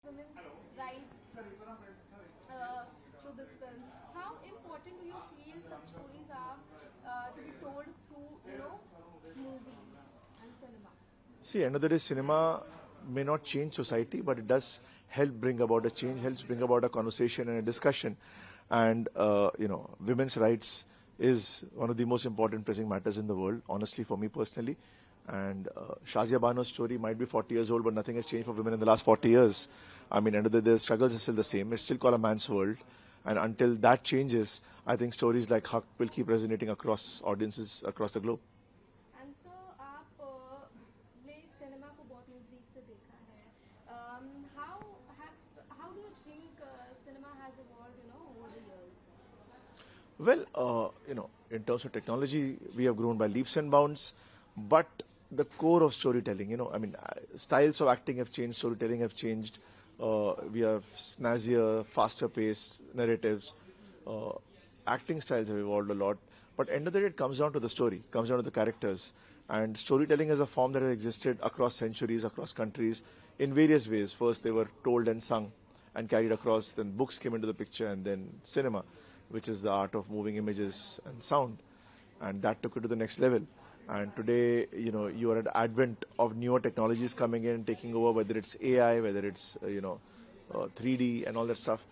women's rights through this film. How important do you feel such stories are to be told through, movies and cinema? See, end of the day, cinema may not change society, but it does help bring about a change, helps bring about a conversation and a discussion. And, women's rights is one of the most important pressing matters in the world, honestly, for me personally. And Shah Bano's story might be 40 years old, but nothing has changed for women in the last 40 years. I mean, end of the day, the struggles are still the same. It's still called a man's world. And until that changes, I think stories like Haq will keep resonating across audiences across the globe. And so आपने cinema को बहुत नजदीक से देखा है. How do you think cinema has evolved, over the years? Well, in terms of technology, we have grown by leaps and bounds, but the core of storytelling, styles of acting have changed, storytelling have changed. We have snazzier, faster-paced narratives. Acting styles have evolved a lot, but end of the day, it comes down to the story, comes down to the characters. And storytelling is a form that has existed across centuries, across countries, in various ways. First, they were told and sung and carried across. Then books came into the picture, and then cinema, which is the art of moving images and sound. And that took it to the next level. And today, you are at the advent of newer technologies coming in, taking over, whether it's AI, whether it's, 3D and all that stuff.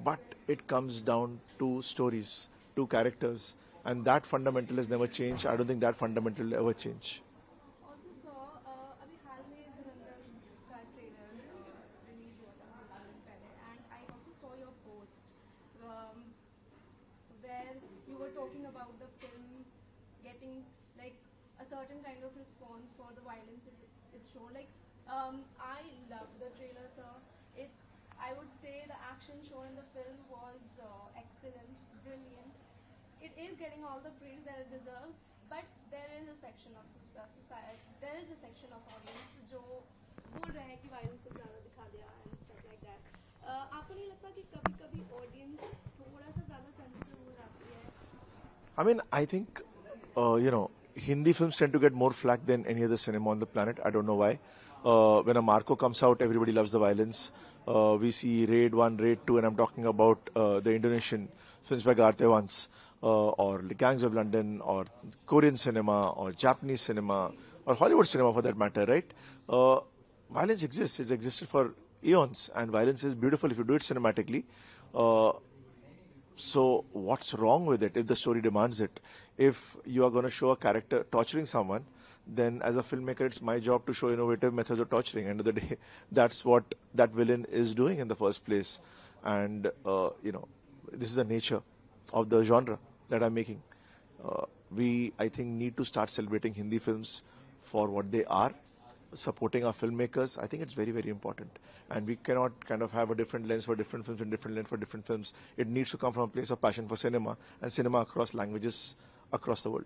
But it comes down to stories, to characters. And that fundamental has never changed. I don't think that fundamental will ever change. Also saw अभी हाल में धुरंधर का trailer release हुआ था कुछ दिन पहले, and I also saw your post where you were talking about the film getting like a certain kind of response for the violence it's shown. Like I love the trailer, sir. I would say the action shown in the film was excellent, brilliant. It is getting all the praise that it deserves, but there is a section of society, there is a section of audience जो बोल रहे हैं कि violence को ज़्यादा दिखा दिया and stuff like that. आपको नहीं लगता कि कभी-कभी audience थोड़ा सा ज़्यादा sensitive हो जाती है? I think, Hindi films tend to get more flack than any other cinema on the planet. I don't know why. When a Marco comes out, everybody loves the violence. We see Raid 1, Raid 2, and I'm talking about the Indonesian films by Gartevans, or the Gangs of London, or Korean cinema, or Japanese cinema, or Hollywood cinema for that matter, right? Violence exists. It's existed for eons, and violence is beautiful if you do it cinematically. So what's wrong with it if the story demands it? If you are going to show a character torturing someone, then as a filmmaker, it's my job to show innovative methods of torturing. End of the day, that's what that villain is doing in the first place. And, this is the nature of the genre that I'm making. We, I think, need to start celebrating Hindi films for what they are, supporting our filmmakers. I think it's very, very important. And we cannot kind of have a different lens for different films and different lens for different films. It needs to come from a place of passion for cinema and cinema across languages across the world.